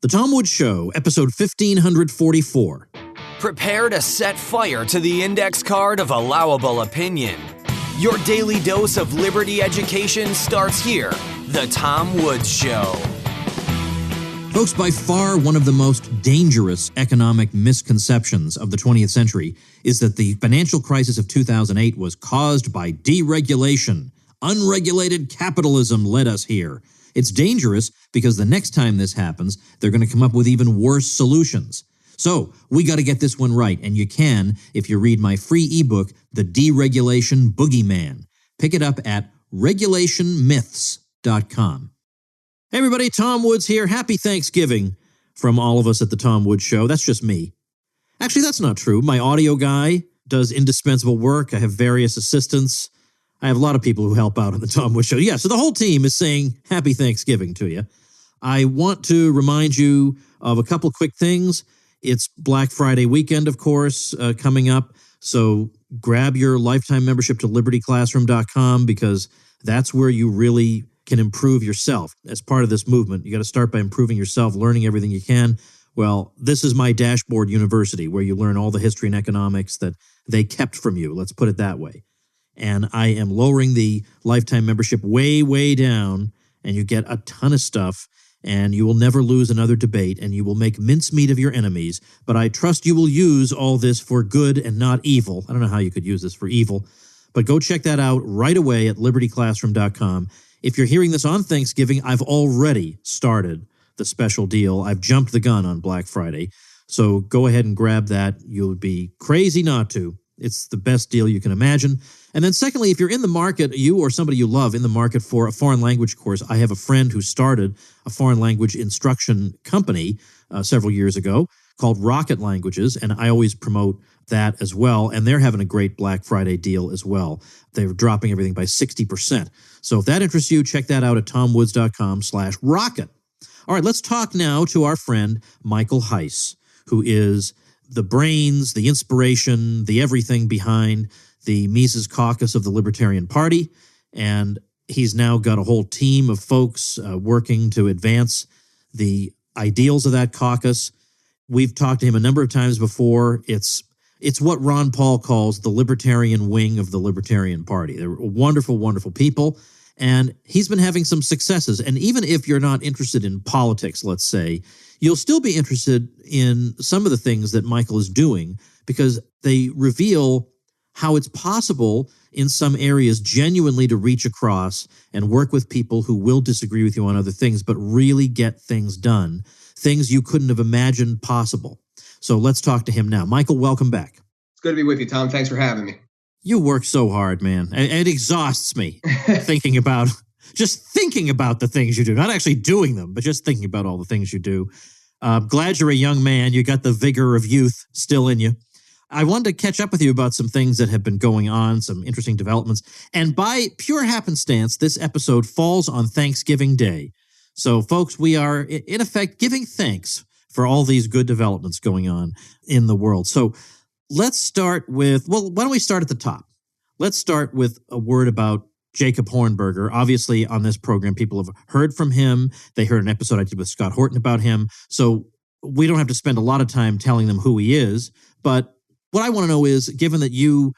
The Tom Woods Show, episode 1544. Prepare to set fire to the index card of allowable opinion. Your daily dose of liberty education starts here. The Tom Woods Show. Folks, by far one of the most dangerous economic misconceptions of the 20th century is that the financial crisis of 2008 was caused by deregulation. Unregulated capitalism led us here. It's dangerous because the next time this happens, they're going to come up with even worse solutions. So we got to get this one right, and you can if you read my free ebook, The Deregulation Boogeyman. Pick it up at regulationmyths.com. Hey everybody, Tom Woods here. Happy Thanksgiving from all of us at the Tom Woods Show. That's just me. Actually, that's not true. My audio guy does indispensable work. I have various assistants. I have a lot of people who help out on the Tom Woods Show. Yeah, so the whole team is saying Happy Thanksgiving to you. I want to remind you of a couple quick things. It's Black Friday weekend, of course, coming up. So grab your lifetime membership to libertyclassroom.com because that's where you really can improve yourself. As part of this movement, you got to start by improving yourself, learning everything you can. Well, this is my dashboard university where you learn all the history and economics that they kept from you. Let's put it that way. And I am lowering the lifetime membership way, way down, and you get a ton of stuff, and you will never lose another debate, and you will make mincemeat of your enemies. But I trust you will use all this for good and not evil. I don't know how you could use this for evil, but go check that out right away at libertyclassroom.com. If you're hearing this on Thanksgiving, I've already started the special deal. I've jumped the gun on Black Friday. So go ahead and grab that. You'll be crazy not to. It's the best deal you can imagine. And then secondly, if you're in the market, you or somebody you love in the market for a foreign language course, I have a friend who started a foreign language instruction company several years ago called Rocket Languages, and I always promote that as well. And they're having a great Black Friday deal as well. They're dropping everything by 60%. So if that interests you, check that out at tomwoods.com/rocket. All right, let's talk now to our friend Michael Heise, who is the brains, the inspiration, the everything behind the Mises Caucus of the Libertarian Party, and he's now got a whole team of folks working to advance the ideals of that caucus. We've talked to him a number of times before. It's what Ron Paul calls the libertarian wing of the Libertarian Party. They're wonderful, wonderful people, and he's been having some successes. And even if you're not interested in politics, let's say, you'll still be interested in some of the things that Michael is doing because they reveal how it's possible in some areas genuinely to reach across and work with people who will disagree with you on other things, but really get things done, things you couldn't have imagined possible. So let's talk to him now. Michael, welcome back. It's good to be with you, Tom. Thanks for having me. You work so hard, man. It exhausts me thinking about the things you do, not actually doing them, but just thinking about all the things you do. Glad you're a young man. You got the vigor of youth still in you. I wanted to catch up with you about some things that have been going on, some interesting developments. And by pure happenstance, this episode falls on Thanksgiving Day. So, folks, we are, in effect, giving thanks for all these good developments going on in the world. So let's start with, why don't we start at the top? Let's start with a word about Jacob Hornberger. Obviously, on this program, people have heard from him. They heard an episode I did with Scott Horton about him. So we don't have to spend a lot of time telling them who he is. But what I want to know is, given that you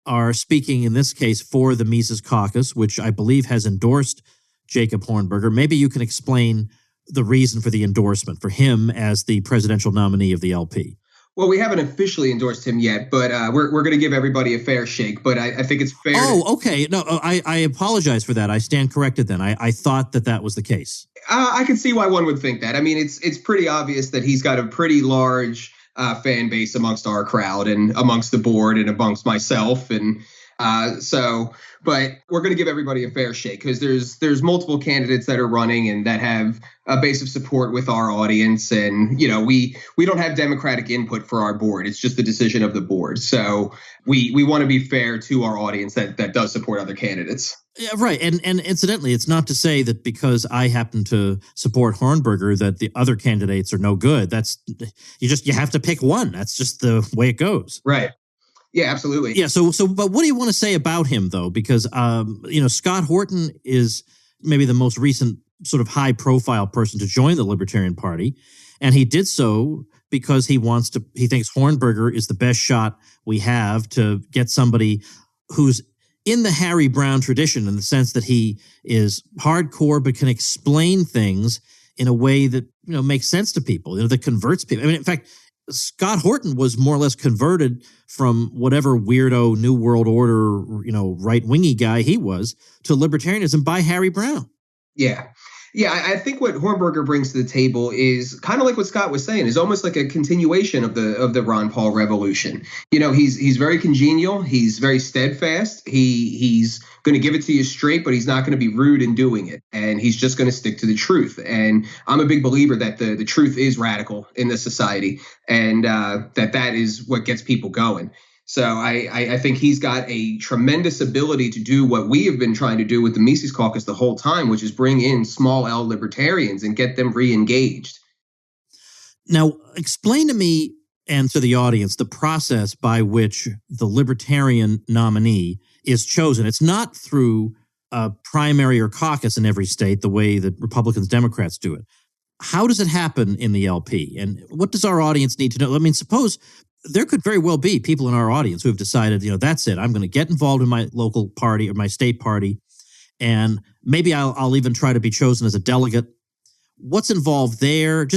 are speaking in this case for the Mises Caucus, which I believe has endorsed Jacob Hornberger, maybe you can explain the reason for the endorsement for him as the presidential nominee of the LP. Well, we haven't officially endorsed him yet, but we're going to give everybody a fair shake. But I think it's fair. Oh, okay. No, I apologize for that. I stand corrected then. I thought that was the case. I can see why one would think that. I mean, it's pretty obvious that he's got a pretty large fan base amongst our crowd and amongst the board and amongst myself. And but we're going to give everybody a fair shake because there's multiple candidates that are running and that have a base of support with our audience. And, you know, we don't have democratic input for our board. It's just the decision of the board. So we want to be fair to our audience that does support other candidates. Yeah, right. And incidentally, it's not to say that because I happen to support Hornberger that the other candidates are no good. That's you have to pick one. That's just the way it goes. Right. Yeah, absolutely. Yeah. So, but what do you want to say about him, though? Because, Scott Horton is maybe the most recent sort of high profile person to join the Libertarian Party. And he did so because he thinks Hornberger is the best shot we have to get somebody who's in the Harry Brown tradition, in the sense that he is hardcore but can explain things in a way that makes sense to people, that converts people. I mean, in fact, Scott Horton was more or less converted from whatever weirdo New World Order, right-wingy guy he was, to libertarianism by Harry Brown. Yeah. Yeah, I think what Hornberger brings to the table is kind of like what Scott was saying, is almost like a continuation of the Ron Paul revolution. He's very congenial. He's very steadfast. He's going to give it to you straight, but he's not going to be rude in doing it. And he's just going to stick to the truth. And I'm a big believer that the truth is radical in this society, and that is what gets people going. So I think he's got a tremendous ability to do what we have been trying to do with the Mises Caucus the whole time, which is bring in small L libertarians and get them re-engaged. Now, explain to me and to the audience the process by which the libertarian nominee is chosen. It's not through a primary or caucus in every state the way that Republicans, Democrats do it. How does it happen in the LP? And what does our audience need to know? I mean, suppose there could very well be people in our audience who have decided, that's it. I'm going to get involved in my local party or my state party, and maybe I'll even try to be chosen as a delegate. What's involved there?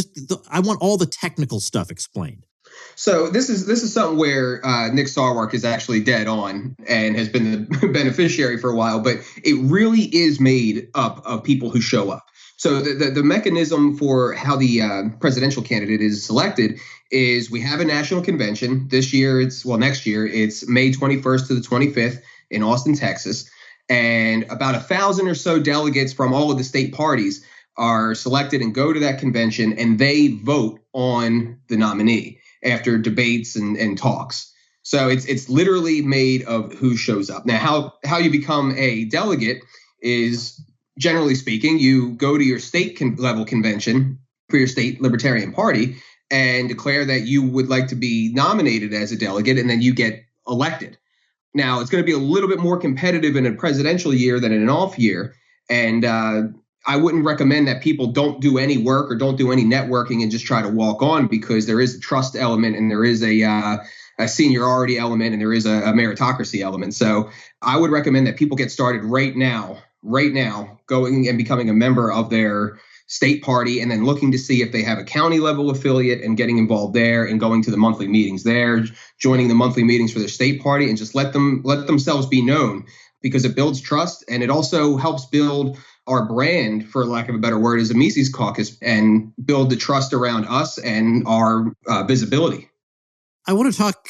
I want all the technical stuff explained. So this is something where Nick Sarwark is actually dead on and has been the beneficiary for a while, but it really is made up of people who show up. So the mechanism for how the presidential candidate is selected is we have a national convention. Next year, it's May 21st to the 25th in Austin, Texas. And about 1,000 or so delegates from all of the state parties are selected and go to that convention, and they vote on the nominee after debates and talks. So it's literally made of who shows up. Now, how you become a delegate is, generally speaking, you go to your state level convention for your state Libertarian Party and declare that you would like to be nominated as a delegate, and then you get elected. Now, it's going to be a little bit more competitive in a presidential year than in an off year. And I wouldn't recommend that people don't do any work or don't do any networking and just try to walk on, because there is a trust element, and there is a seniority element, and there is a meritocracy element. So I would recommend that people get started right now, going and becoming a member of their state party, and then looking to see if they have a county level affiliate and getting involved there and going to the monthly meetings there, joining the monthly meetings for their state party, and just let themselves be known, because it builds trust, and it also helps build our brand, for lack of a better word, as a Mises Caucus, and build the trust around us and our visibility. I want to talk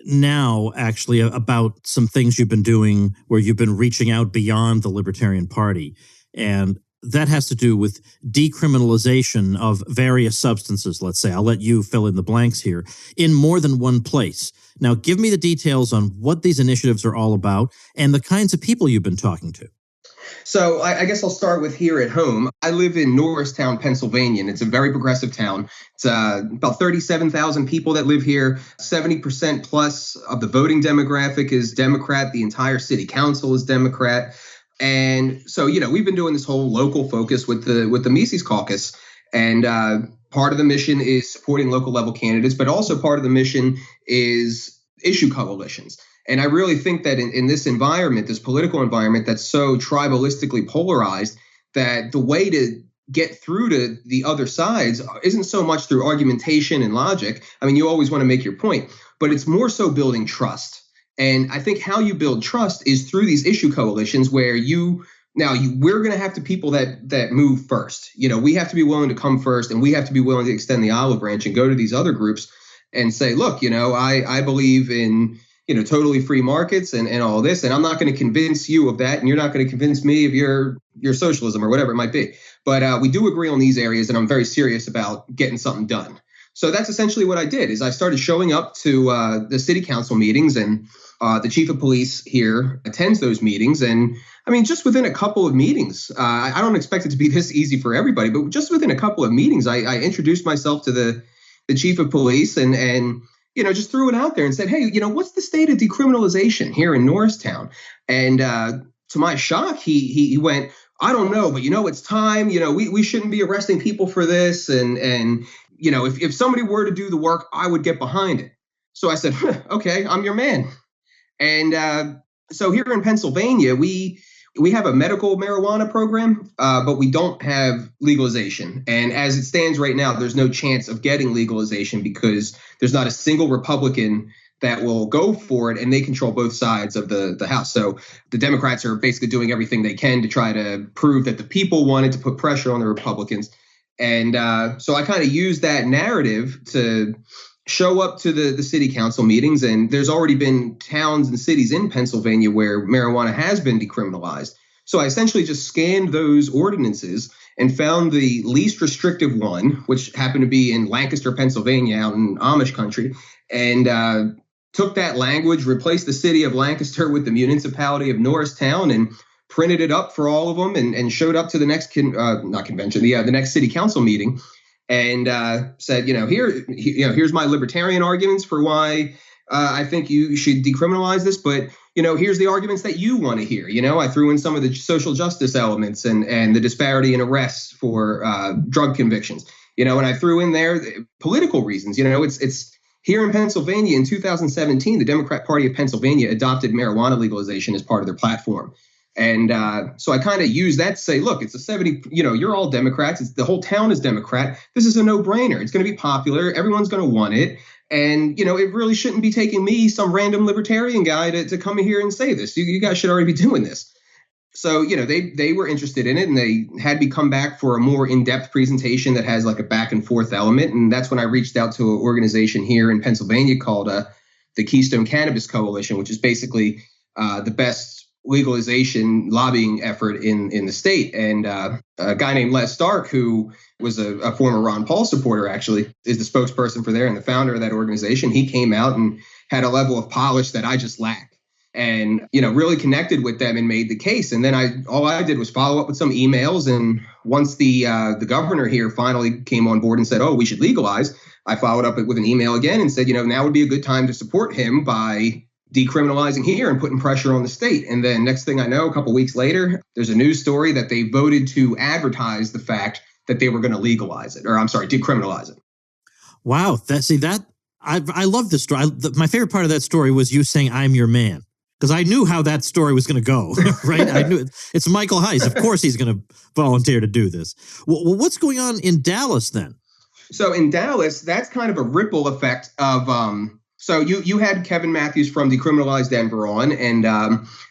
now, actually, about some things you've been doing where you've been reaching out beyond the Libertarian Party. And that has to do with decriminalization of various substances, let's say. I'll let you fill in the blanks here, in more than one place. Now, give me the details on what these initiatives are all about and the kinds of people you've been talking to. So I guess I'll start with here at home. I live in Norristown, Pennsylvania, and it's a very progressive town. It's about 37,000 people that live here. 70% plus of the voting demographic is Democrat. The entire city council is Democrat. And so, we've been doing this whole local focus with the Mises Caucus. And part of the mission is supporting local level candidates, but also part of the mission is issue coalitions. And I really think that in this environment, this political environment that's so tribalistically polarized, that the way to get through to the other sides isn't so much through argumentation and logic. I mean, you always want to make your point, but it's more so building trust. And I think how you build trust is through these issue coalitions, where we're going to have to people that move first. We have to be willing to come first, and we have to be willing to extend the olive branch and go to these other groups and say, look, I believe in totally free markets and all this. And I'm not going to convince you of that. And you're not going to convince me of your socialism or whatever it might be. But we do agree on these areas, and I'm very serious about getting something done. So that's essentially what I did, is I started showing up to the city council meetings, and the chief of police here attends those meetings. And I mean, just within a couple of meetings, I don't expect it to be this easy for everybody, but just within a couple of meetings, I introduced myself to the chief of police and just threw it out there and said, hey, what's the state of decriminalization here in Norristown? And to my shock, he went, I don't know, but it's time. We shouldn't be arresting people for this. And if somebody were to do the work, I would get behind it. So I said, okay, I'm your man. And so here in Pennsylvania, we have a medical marijuana program, but we don't have legalization. And as it stands right now, there's no chance of getting legalization because there's not a single Republican that will go for it, and they control both sides of the House. So the Democrats are basically doing everything they can to try to prove that the people wanted to put pressure on the Republicans. And so I kind of use that narrative to show up to the city council meetings. And there's already been towns and cities in Pennsylvania where marijuana has been decriminalized. So I essentially just scanned those ordinances and found the least restrictive one, which happened to be in Lancaster, Pennsylvania, out in Amish country, and took that language, replaced the city of Lancaster with the municipality of Norristown, and printed it up for all of them, and showed up to the next the next city council meeting, and said, here's my libertarian arguments for why I think you should decriminalize this, but here's the arguments that you want to hear. I threw in some of the social justice elements and the disparity in arrests for drug convictions. And I threw in there political reasons. It's here in Pennsylvania in 2017, the Democrat Party of Pennsylvania adopted marijuana legalization as part of their platform. And so I kind of use that to say, look, it's a 70, you're all Democrats. The whole town is Democrat. This is a no-brainer. It's going to be popular. Everyone's going to want it. And, it really shouldn't be taking me, some random libertarian guy, to come in here and say this. You guys should already be doing this. So, they were interested in it, and they had me come back for a more in-depth presentation that has like a back and forth element. And that's when I reached out to an organization here in Pennsylvania called the Keystone Cannabis Coalition, which is basically the best legalization lobbying effort in the state. And a guy named Les Stark, who was a former Ron Paul supporter, actually is the spokesperson for there and the founder of that organization. He came out and had a level of polish that I just lacked. And, really connected with them and made the case. And then all I did was follow up with some emails. And once the governor here finally came on board and said, oh, we should legalize, I followed up with an email again and said, now would be a good time to support him by decriminalizing here and putting pressure on the state. And then next thing I know, a couple weeks later, there's a news story that they voted to advertise the fact that they were going to legalize it, decriminalize it. Wow. I love this story. My favorite part of that story was you saying, I'm your man. Because I knew how that story was going to go, right? I knew it's Michael Heise. Of course he's going to volunteer to do this. Well, what's going on in Dallas then? So in Dallas, that's kind of a ripple effect of so you had Kevin Matthews from Decriminalize Denver on, and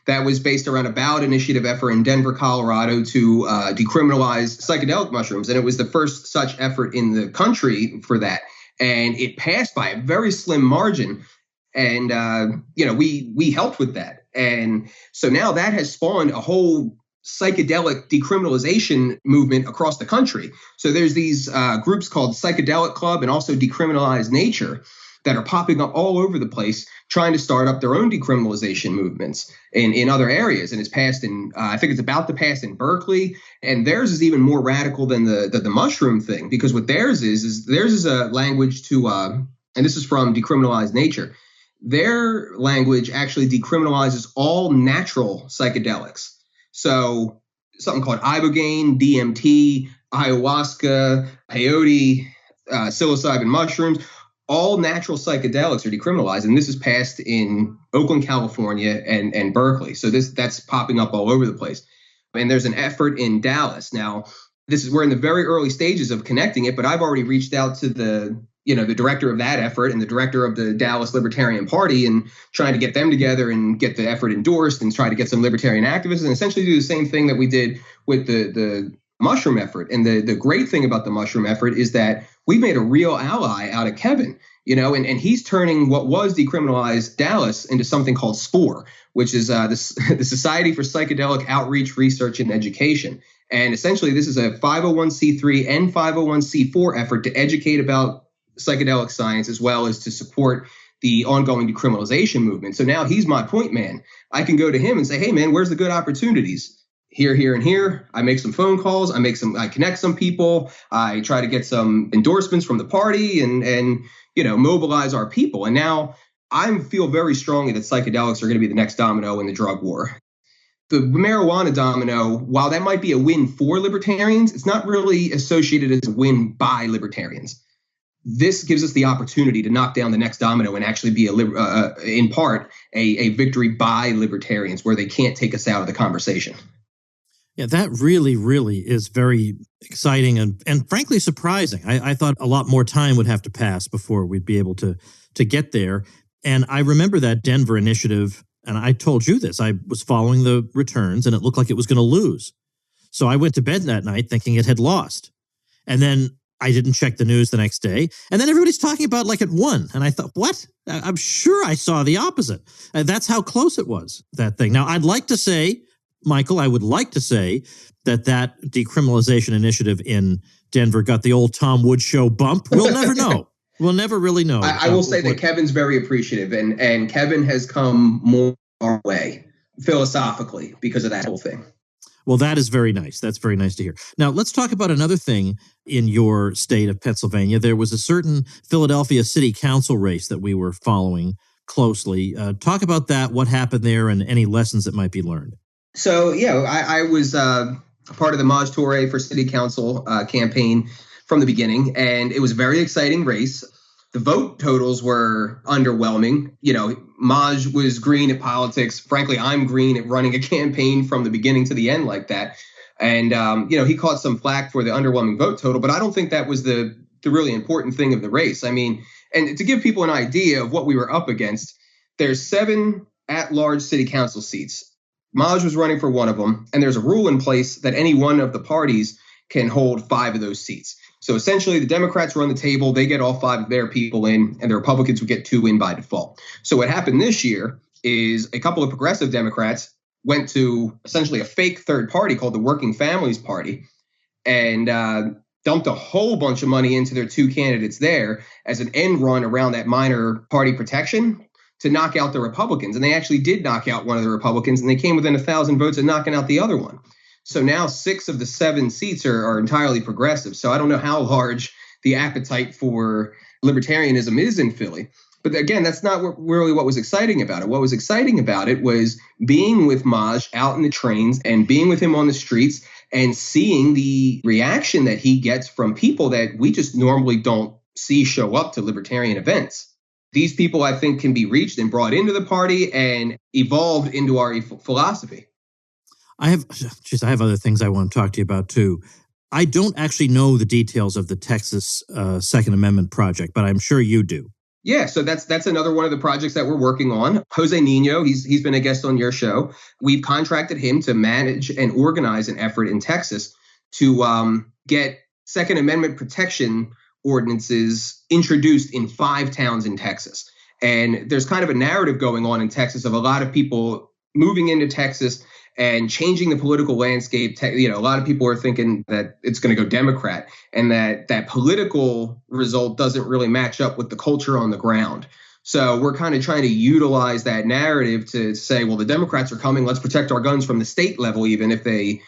that was based around a ballot initiative effort in Denver, Colorado to decriminalize psychedelic mushrooms. And it was the first such effort in the country for that. And it passed by a very slim margin. And, we helped with that. And so now that has spawned a whole psychedelic decriminalization movement across the country. So there's these groups called Psychedelic Club and also Decriminalize Nature that are popping up all over the place, trying to start up their own decriminalization movements in other areas. And it's passed I think it's about to pass in Berkeley. And theirs is even more radical than the mushroom thing, because what theirs is a language to, and this is from Decriminalize Nature. Their language actually decriminalizes all natural psychedelics. So something called ibogaine, DMT, ayahuasca, peyote, psilocybin mushrooms, all natural psychedelics are decriminalized. And this is passed in Oakland, California and Berkeley. So that's popping up all over the place. And there's an effort in Dallas. Now, we're in the very early stages of connecting it, but I've already reached out to the director of that effort and the director of the Dallas Libertarian Party and trying to get them together and get the effort endorsed and try to get some libertarian activists and essentially do the same thing that we did with the mushroom effort. And the great thing about the mushroom effort is that we made a real ally out of Kevin, and he's turning what was Decriminalized Dallas into something called SPORE, which is the Society for Psychedelic Outreach, Research, and Education. And essentially, this is a 501c3 and 501c4 effort to educate about psychedelic science as well as to support the ongoing decriminalization movement. So now he's my point man. I can go to him and say, hey, man, where's the good opportunities? Here, here, and here. I make some phone calls. I connect some people. I try to get some endorsements from the party and mobilize our people. And now I feel very strongly that psychedelics are going to be the next domino in the drug war. The marijuana domino, while that might be a win for libertarians, it's not really associated as a win by libertarians. this gives us the opportunity to knock down the next domino and actually be in part a victory by libertarians where they can't take us out of the conversation. Yeah, that really, really is very exciting and frankly surprising. I thought a lot more time would have to pass before we'd be able to get there. And I remember that Denver initiative, and I told you this, I was following the returns and it looked like it was going to lose. So I went to bed that night thinking it had lost. And then I didn't check the news the next day. And then everybody's talking about like it won. And I thought, what? I'm sure I saw the opposite. That's how close it was, that thing. Now, I'd like to say, Michael, I would like to say that decriminalization initiative in Denver got the old Tom Woods show bump. We'll never know. We'll never really know. I will say that Kevin's very appreciative, and Kevin has come more our way philosophically because of that whole thing. Well, that is very nice. That's very nice to hear. Now, let's talk about another thing in your state of Pennsylvania. There was a certain Philadelphia City Council race that we were following closely. Talk about that, what happened there, and any lessons that might be learned. So, yeah, I was a part of the Maj Toure for City Council campaign from the beginning, and it was a very exciting race. The vote totals were underwhelming. You know, Maj was green at politics. Frankly, I'm green at running a campaign from the beginning to the end like that. And, he caught some flack for the underwhelming vote total, but I don't think that was the really important thing of the race. I mean, and to give people an idea of what we were up against, there's 7 at-large city council seats. Maj was running for one of them, and there's a rule in place that any one of the parties can hold 5 of those seats. So essentially, the Democrats run the table, they get all 5 of their people in, and the Republicans would get 2 in by default. So what happened this year is a couple of progressive Democrats went to essentially a fake third party called the Working Families Party and dumped a whole bunch of money into their 2 candidates there as an end run around that minor party protection to knock out the Republicans. And they actually did knock out one of the Republicans, and they came within 1,000 votes of knocking out the other one. So now 6 of the 7 seats are entirely progressive. So I don't know how large the appetite for libertarianism is in Philly. But again, that's not really what was exciting about it. What was exciting about it was being with Maj out in the trains and being with him on the streets and seeing the reaction that he gets from people that we just normally don't see show up to libertarian events. These people, I think, can be reached and brought into the party and evolved into our philosophy. I have other things I want to talk to you about, too. I don't actually know the details of the Texas Second Amendment project, but I'm sure you do. Yeah, so that's another one of the projects that we're working on. Jose Nino, he's been a guest on your show. We've contracted him to manage and organize an effort in Texas to get Second Amendment protection ordinances introduced in 5 towns in Texas. And there's kind of a narrative going on in Texas of a lot of people moving into Texas and changing the political landscape. A lot of people are thinking that it's going to go Democrat and that political result doesn't really match up with the culture on the ground. So we're kind of trying to utilize that narrative to say, well, the Democrats are coming. Let's protect our guns from the state level, even if they,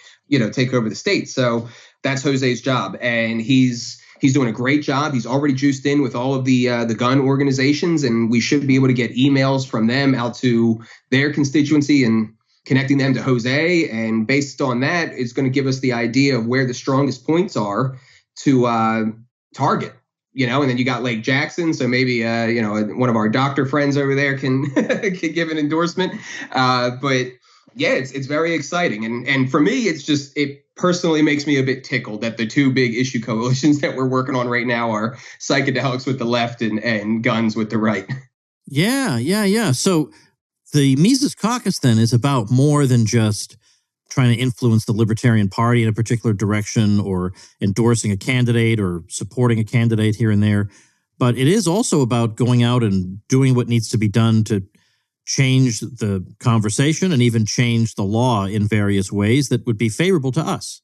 take over the state. So that's Jose's job. And he's doing a great job. He's already juiced in with all of the gun organizations, and we should be able to get emails from them out to their constituency and connecting them to Jose. And based on that, it's going to give us the idea of where the strongest points are to target, and then you got Lake Jackson. So maybe, one of our doctor friends over there can, can give an endorsement. But yeah, it's very exciting. And for me, it personally makes me a bit tickled that the 2 big issue coalitions that we're working on right now are psychedelics with the left and guns with the right. Yeah. So the Mises Caucus then is about more than just trying to influence the Libertarian Party in a particular direction or endorsing a candidate or supporting a candidate here and there. But it is also about going out and doing what needs to be done to change the conversation and even change the law in various ways that would be favorable to us.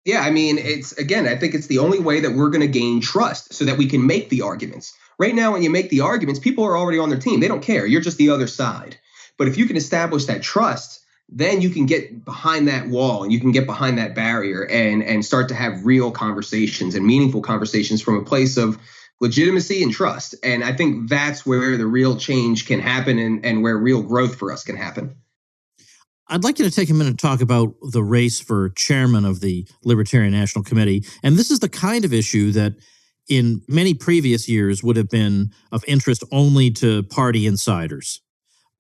Yeah, I mean, I think it's the only way that we're going to gain trust so that we can make the arguments. Right now, when you make the arguments, people are already on their team. They don't care. You're just the other side. But if you can establish that trust, then you can get behind that wall and you can get behind that barrier and start to have real conversations and meaningful conversations from a place of legitimacy and trust. And I think that's where the real change can happen and where real growth for us can happen. I'd like you to take a minute to talk about the race for chairman of the Libertarian National Committee. And this is the kind of issue that in many previous years would have been of interest only to party insiders.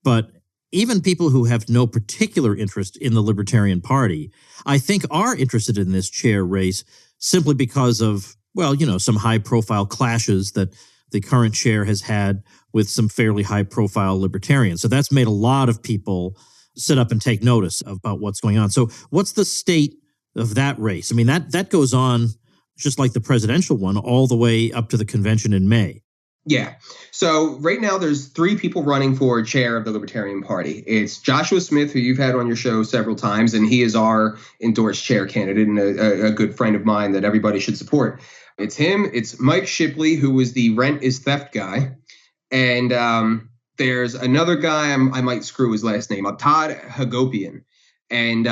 But even people who have no particular interest in the Libertarian Party, I think are interested in this chair race simply because of, well, some high-profile clashes that the current chair has had with some fairly high-profile libertarians. So that's made a lot of people sit up and take notice about what's going on. So what's the state of that race? I mean, that goes on just like the presidential one all the way up to the convention in May. Yeah. So right now there's 3 people running for chair of the Libertarian Party. It's Joshua Smith, who you've had on your show several times, and he is our endorsed chair candidate and a good friend of mine that everybody should support. It's him. It's Mike Shipley, who was the rent is theft guy. And there's another guy, I might screw his last name up, Todd Hagopian. And,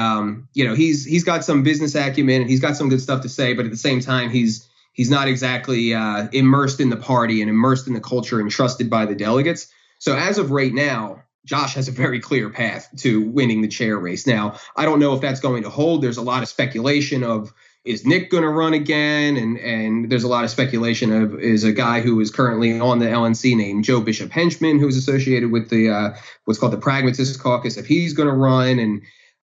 he's got some business acumen and he's got some good stuff to say, but at the same time, he's not exactly immersed in the party and immersed in the culture and trusted by the delegates. So as of right now, Josh has a very clear path to winning the chair race. Now, I don't know if that's going to hold. There's a lot of speculation of, is Nick going to run again? And there's a lot of speculation of, is a guy who is currently on the LNC named Joe Bishop Henchman, who's associated with the what's called the Pragmatist Caucus, if he's going to run.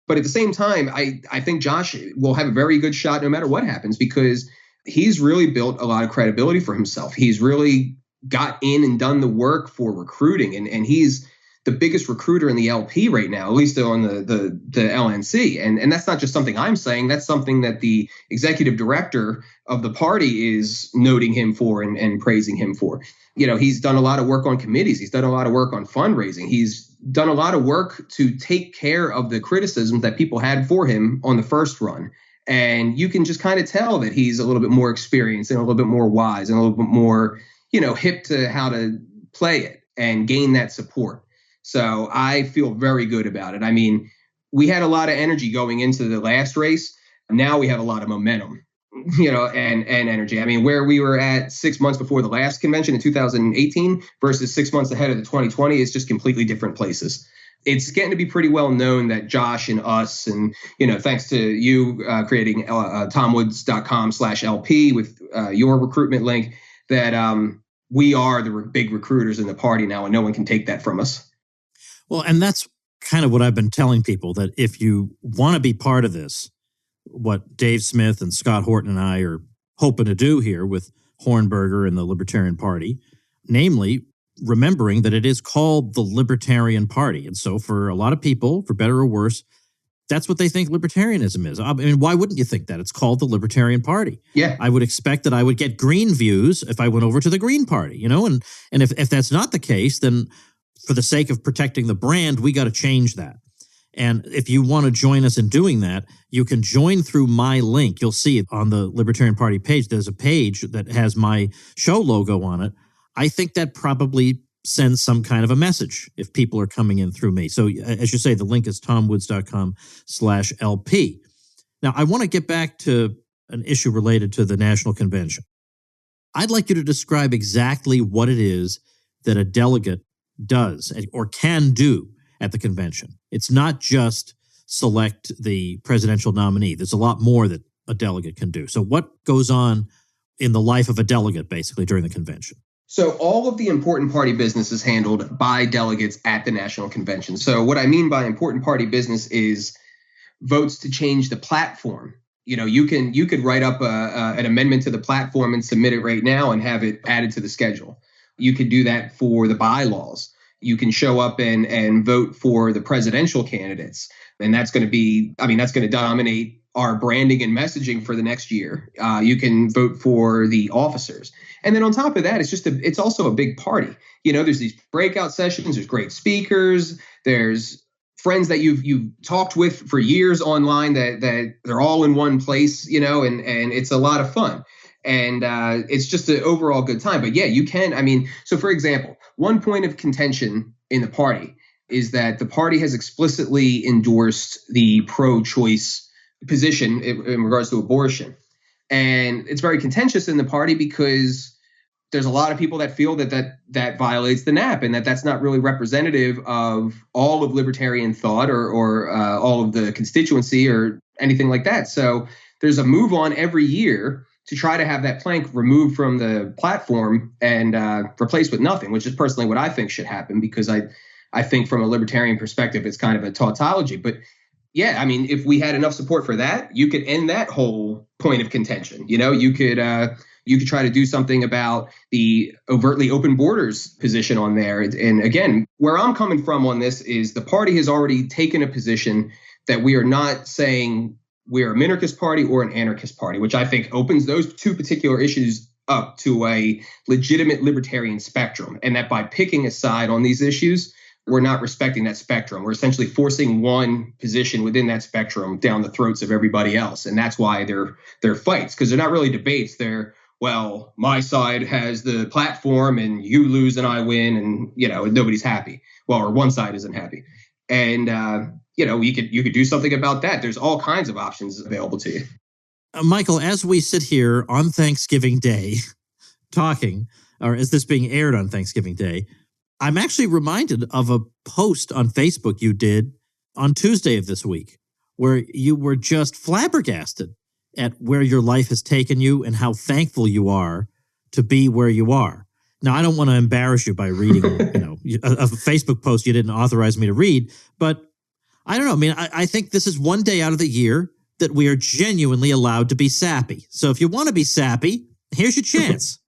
But at the same time, I think Josh will have a very good shot no matter what happens, because he's really built a lot of credibility for himself. He's really got in and done the work for recruiting, and he's the biggest recruiter in the LP right now, at least on the LNC. And that's not just something I'm saying. That's something that the executive director of the party is noting him for and praising him for. He's done a lot of work on committees. He's done a lot of work on fundraising. He's done a lot of work to take care of the criticisms that people had for him on the first run. And you can just kind of tell that he's a little bit more experienced and a little bit more wise and a little bit more, hip to how to play it and gain that support. So I feel very good about it. I mean, we had a lot of energy going into the last race. Now we have a lot of momentum, and energy. I mean, where we were at 6 months before the last convention in 2018 versus 6 months ahead of the 2020 is just completely different places. It's getting to be pretty well known that Josh and us, and, thanks to you creating tomwoods.com/LP with your recruitment link, that we are the big recruiters in the party now, and no one can take that from us. Well, and that's kind of what I've been telling people, that if you want to be part of this, what Dave Smith and Scott Horton and I are hoping to do here with Hornberger and the Libertarian Party, namely remembering that it is called the Libertarian Party. And so for a lot of people, for better or worse, that's what they think libertarianism is. I mean, why wouldn't you think that? It's called the Libertarian Party. Yeah. I would expect that I would get green views if I went over to the Green Party, and if that's not the case, then for the sake of protecting the brand, we got to change that. And if you want to join us in doing that, you can join through my link. You'll see it on the Libertarian Party page. There's a page that has my show logo on it. I think that probably sends some kind of a message if people are coming in through me. So as you say, the link is tomwoods.com/LP. Now, I want to get back to an issue related to the National Convention. I'd like you to describe exactly what it is that a delegate does or can do at the convention. It's not just select the presidential nominee. There's a lot more that a delegate can do. So what goes on in the life of a delegate, basically, during the convention? So all of the important party business is handled by delegates at the National Convention. So what I mean by important party business is votes to change the platform. You could write up an amendment to the platform and submit it right now and have it added to the schedule. You could do that for the bylaws. You can show up and vote for the presidential candidates. And that's going to dominate our branding and messaging for the next year. You can vote for the officers. And then on top of that, it's also a big party. There's these breakout sessions, there's great speakers, there's friends that you've talked with for years online that they're all in one place, and it's a lot of fun. And it's just an overall good time. But yeah, you can. So for example, one point of contention in the party is that the party has explicitly endorsed the pro-choice position in regards to abortion. And it's very contentious in the party because there's a lot of people that feel that violates the NAP and that's not really representative of all of libertarian thought or all of the constituency or anything like that. So there's a move on every year to try to have that plank removed from the platform and replaced with nothing, which is personally what I think should happen, because I think from a libertarian perspective, it's kind of a tautology. But yeah, I mean, if we had enough support for that, you could end that whole point of contention. You could try to do something about the overtly open borders position on there. And again, where I'm coming from on this is the party has already taken a position that we are not saying we're a minarchist party or an anarchist party, which I think opens those two particular issues up to a legitimate libertarian spectrum. And that by picking a side on these issues, we're not respecting that spectrum. We're essentially forcing one position within that spectrum down the throats of everybody else. And that's why they're fights, because they're not really debates. They're, well, my side has the platform and you lose and I win, and, nobody's happy. Well, or one side isn't happy. And, you could do something about that. There's all kinds of options available to you. Michael, as we sit here on Thanksgiving Day talking, or as this being aired on Thanksgiving Day, I'm actually reminded of a post on Facebook you did on Tuesday of this week, where you were just flabbergasted at where your life has taken you and how thankful you are to be where you are. Now, I don't want to embarrass you by reading, a Facebook post you didn't authorize me to read, but I don't know. I mean, I think this is one day out of the year that we are genuinely allowed to be sappy. So if you want to be sappy, here's your chance.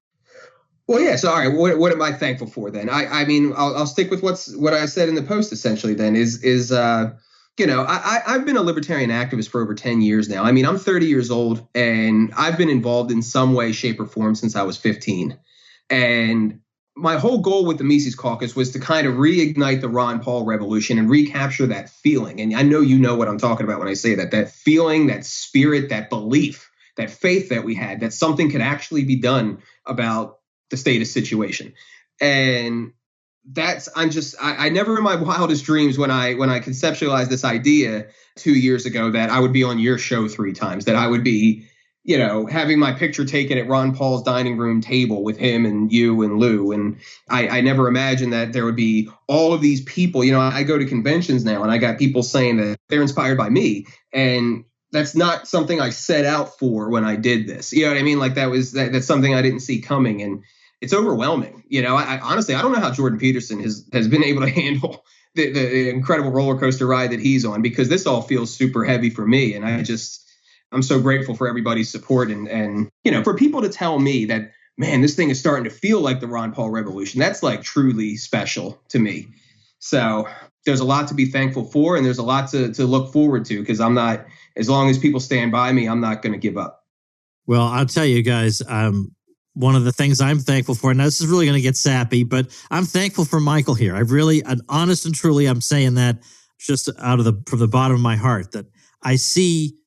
Well, yeah. So, all right. What am I thankful for then? I mean, I'll stick with what I said in the post. Essentially, then is I've been a libertarian activist for over 10 years now. I mean, I'm 30 years old, and I've been involved in some way, shape, or form since I was 15. And my whole goal with the Mises Caucus was to kind of reignite the Ron Paul revolution and recapture that feeling. And I know you know what I'm talking about when I say that feeling, that spirit, that belief, that faith that we had, that something could actually be done about the status situation. And I never in my wildest dreams when I conceptualized this idea 2 years ago that I would be on your show 3 times, that I would be, having my picture taken at Ron Paul's dining room table with him and you and Lou. And I never imagined that there would be all of these people. I go to conventions now and I got people saying that they're inspired by me. And that's not something I set out for when I did this. You know what I mean? Like that's something I didn't see coming. And it's overwhelming. I honestly, I don't know how Jordan Peterson has been able to handle the incredible roller coaster ride that he's on, because this all feels super heavy for me. And I'm so grateful for everybody's support and for people to tell me that, man, this thing is starting to feel like the Ron Paul revolution. That's like truly special to me. So there's a lot to be thankful for, and there's a lot to look forward to, because as long as people stand by me, I'm not going to give up. Well, I'll tell you guys, one of the things I'm thankful for, now this is really going to get sappy, but I'm thankful for Michael here. Honest and truly, I'm saying that just from the bottom of my heart, that I see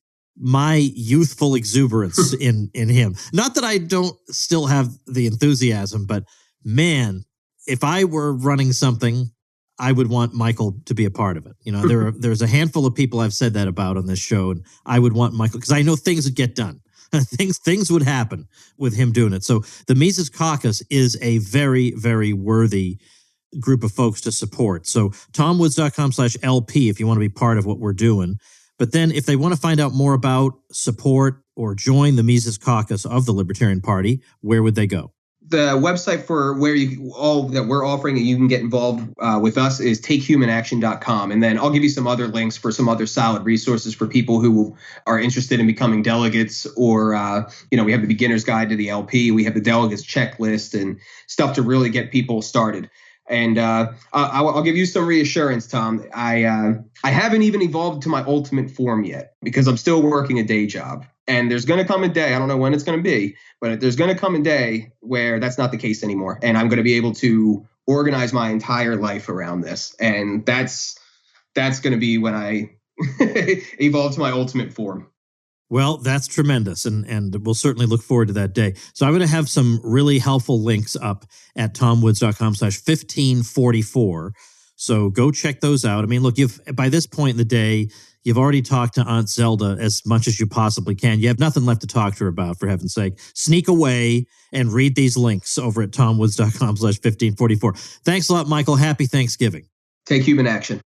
my youthful exuberance in him. Not that I don't still have the enthusiasm, but man, if I were running something, I would want Michael to be a part of it. There's a handful of people I've said that about on this show, and I would want Michael, because I know things would get done. Things would happen with him doing it. So the Mises Caucus is a very, very worthy group of folks to support. So tomwoods.com/LP if you want to be part of what we're doing. But then if they want to find out more about, support, or join the Mises Caucus of the Libertarian Party, where would they go? The website for where all that we're offering and you can get involved with us is takehumanaction.com. And then I'll give you some other links for some other solid resources for people who are interested in becoming delegates, or, we have the beginner's guide to the LP. We have the delegates checklist and stuff to really get people started. And I'll give you some reassurance, Tom. I haven't even evolved to my ultimate form yet, because I'm still working a day job. And there's going to come a day, I don't know when it's going to be, but there's going to come a day where that's not the case anymore. And I'm going to be able to organize my entire life around this. And that's going to be when I evolve to my ultimate form. Well, that's tremendous, and we'll certainly look forward to that day. So I'm going to have some really helpful links up at tomwoods.com/1544. So go check those out. I mean, look, by this point in the day, you've already talked to Aunt Zelda as much as you possibly can. You have nothing left to talk to her about, for heaven's sake. Sneak away and read these links over at tomwoods.com/1544. Thanks a lot, Michael. Happy Thanksgiving. Take human action.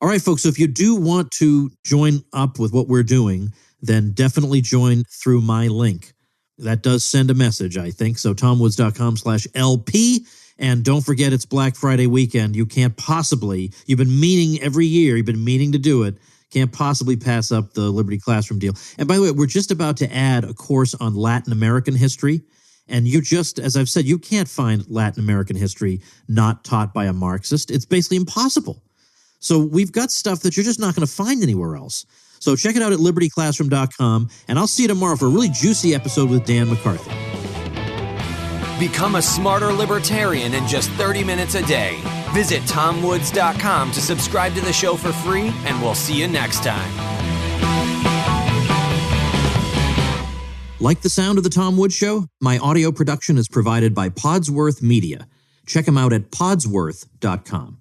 All right, folks, so if you do want to join up with what we're doing, then definitely join through my link. That does send a message, I think. So tomwoods.com/LP. And don't forget, it's Black Friday weekend. You can't possibly, you've been meaning every year, you've been meaning to do it, can't possibly pass up the Liberty Classroom deal. And by the way, we're just about to add a course on Latin American history. And you just, as I've said, you can't find Latin American history not taught by a Marxist. It's basically impossible. So we've got stuff that you're just not going to find anywhere else. So check it out at libertyclassroom.com, and I'll see you tomorrow for a really juicy episode with Dan McCarthy. Become a smarter libertarian in just 30 minutes a day. Visit tomwoods.com to subscribe to the show for free, and we'll see you next time. Like the sound of The Tom Woods Show? My audio production is provided by Podsworth Media. Check them out at podsworth.com.